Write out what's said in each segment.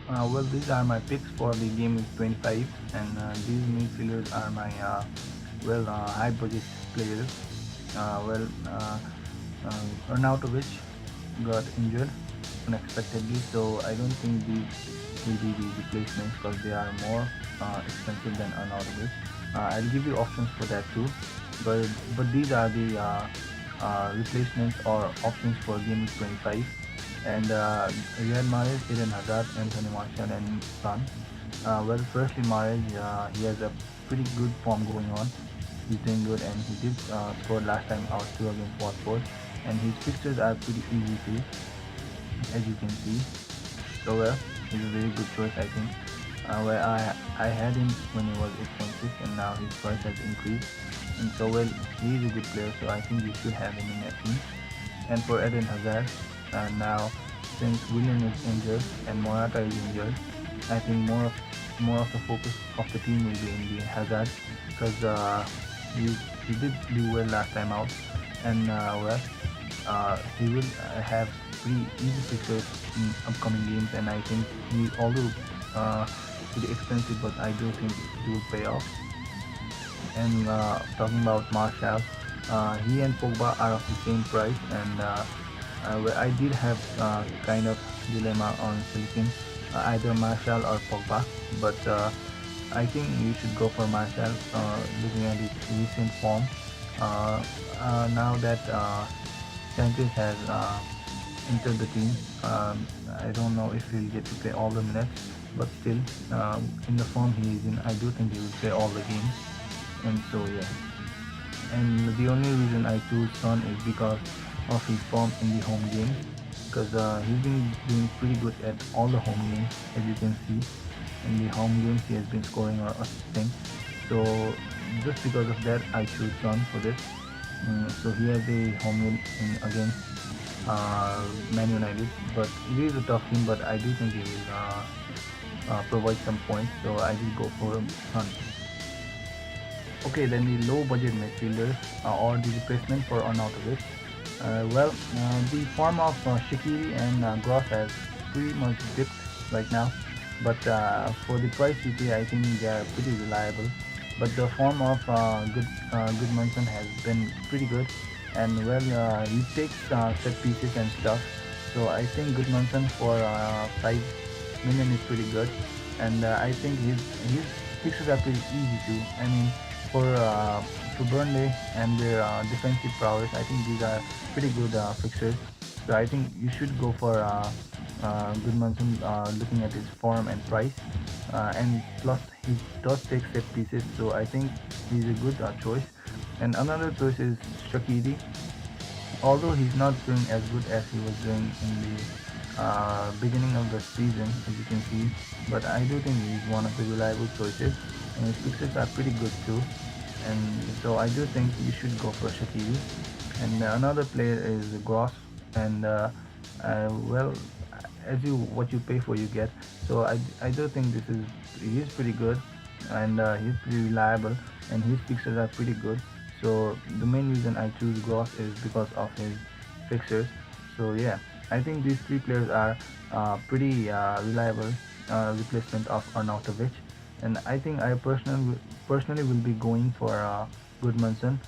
Well, these are my picks for the game week 25, and these midfielders are my high budget players. Well, Arnautovic got injured unexpectedly, so I don't think these will be the replacements because they are more expensive than Arnautovic. I'll give you options for that too, but these are the replacements or options for game week 25. And Riyad Mahrez, Eden Hazard, Anthony Martial, and Son. Well, firstly, Mahrez, he has a pretty good form going on. He's doing good, and he did score last time out too against Watford. And his fixtures are pretty easy too, as you can see. So well, he's a very good choice, I think. Where I had him when he was 8.6, and now his price has increased. And so well, he is a good player, so I think you should have him in your team. And for Eden Hazard, now since Willian is injured and Morata is injured, I think more of the focus of the team will be in the Hazard because he did do well last time out, and he will have pretty easy fixtures in upcoming games, and I think he although pretty expensive, but I do think he will pay off. And talking about Martial, he and Pogba are of the same price, and where I did have kind of dilemma on selecting either Martial or Pogba, but I think you should go for Martial. Looking at his recent form, now that Sanchez has entered the team, I don't know if he'll get to play all the minutes, but still, in the form he is in, I do think he will play all the games. And so yeah, and the only reason I choose Son is because of his form in the home games, because he's been doing pretty good at all the home games, as you can see. In the home games he has been scoring or assisting, so just because of that I choose Son for this. So he has a home win against Man United, but it is a tough team, but I do think he will provide some points, so I will go for Son. Okay, then the low budget midfielders or the replacement for Arnautovic. The form of Shaqiri and Gross has pretty much dipped right now, but for the price you pay, I think they are pretty reliable. But the form of Goodmanson has been pretty good, and he takes set pieces and stuff. So I think Goodmanson for 5 million is pretty good, and I think his fixes are pretty easy too. I mean, for Burnley and their defensive prowess, I think these are pretty good fixtures. So I think you should go for Goodmanson, looking at his form and price, and plus he does take set pieces, so I think he's a good choice. And another choice is Shaqiri, although he's not doing as good as he was doing in the beginning of the season, as you can see, but I do think he's one of the reliable choices, and his fixtures are pretty good too. And so I do think you should go for Shaqiri. And another player is Gross, and well, as you what you pay for you get. So I do think he is pretty good, and he's pretty reliable, and his fixtures are pretty good. So the main reason I choose Gross is because of his fixtures. So yeah, I think these three players are pretty reliable replacement of Arnautovic, and I think I personally will be going for Goodmanson.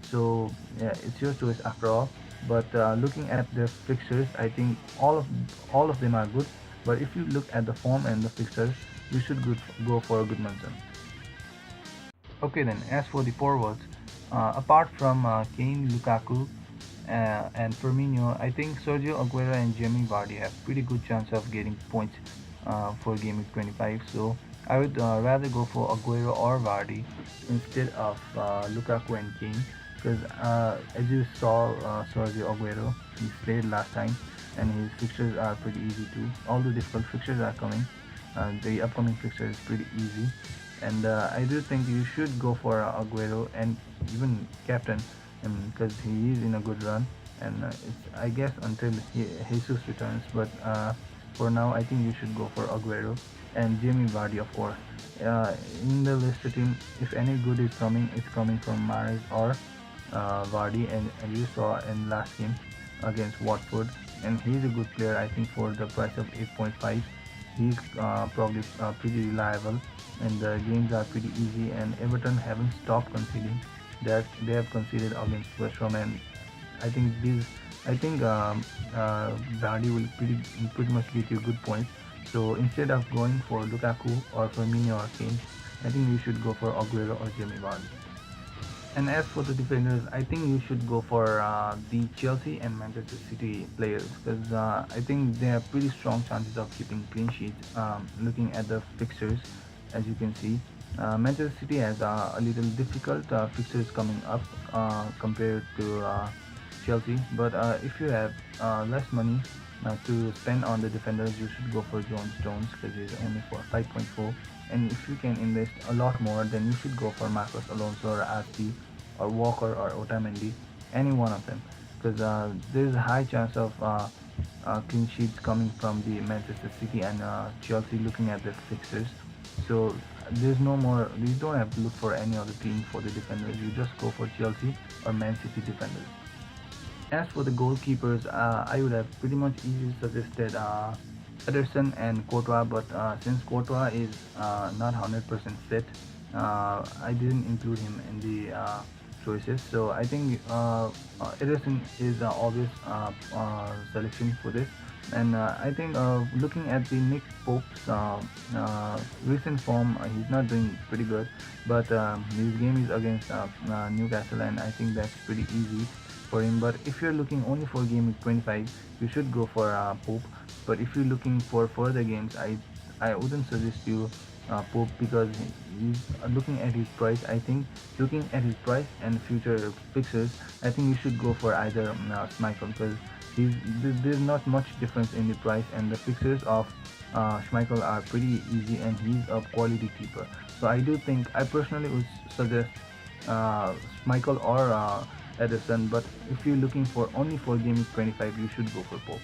So yeah, it's your choice after all. But looking at the fixtures, I think all of them are good. But if you look at the form and the fixtures, you should go for Goodmanson. Okay, then as for the forwards, apart from Kane, Lukaku, and Firmino, I think Sergio Aguero and Jamie Vardy have pretty good chance of getting points for game week 25. So I would rather go for Aguero or Vardy instead of Lukaku and Kane, because as you saw, Sergio Aguero, he played last time, and his fixtures are pretty easy too. Although difficult fixtures are coming, the upcoming fixture is pretty easy, and I do think you should go for Aguero and even captain him because he is in a good run, and it's I guess until Jesus returns. But for now, I think you should go for Aguero and Jamie Vardy, of course. In the Leicester team, if any good is coming, it's coming from Mahrez or Vardy, and you saw in last game against Watford, and he's a good player. I think for the price of 8.5, He's probably pretty reliable, and the games are pretty easy. And Everton haven't stopped conceding. That they have conceded against West Ham, and I think these, I think Vardy will pretty much get you good points. So instead of going for Lukaku or Firmino or Kane, I think you should go for Aguero or Jamie Vardy. And as for the defenders, I think you should go for the Chelsea and Manchester City players because I think they have pretty strong chances of keeping clean sheets. Looking at the fixtures, as you can see, Manchester City has a little difficult fixtures coming up compared to Chelsea. But if you have less money to spend on the defenders, you should go for John Stones because he's only for 5.4. And if you can invest a lot more, then you should go for Marcos Alonso or Aspi or Walker or Otamendi, any one of them, because there is a high chance of clean sheets coming from the Manchester City and Chelsea. Looking at the fixtures, so there's no more. You don't have to look for any other team for the defenders. You just go for Chelsea or Man City defenders. As for the goalkeepers, I would have pretty much easily suggested Ederson and Courtois, but since Courtois is not 100% fit, I didn't include him in the choices. So I think Ederson is obvious selection for this. And I think looking at the Nick Pope's recent form, he's not doing pretty good. But his game is against Newcastle, and I think that's pretty easy for him. But if you're looking only for game week 25, you should go for Pope. But if you're looking for further games, I wouldn't suggest you Pope because he's looking at his price. I think looking at his price and future fixtures, I think you should go for either Schmeichel because there's not much difference in the price, and the fixtures of Schmeichel are pretty easy, and he's a quality keeper. So I do think I personally would suggest Schmeichel or Ederson. But if you're looking for only for game week 25, you should go for Pope.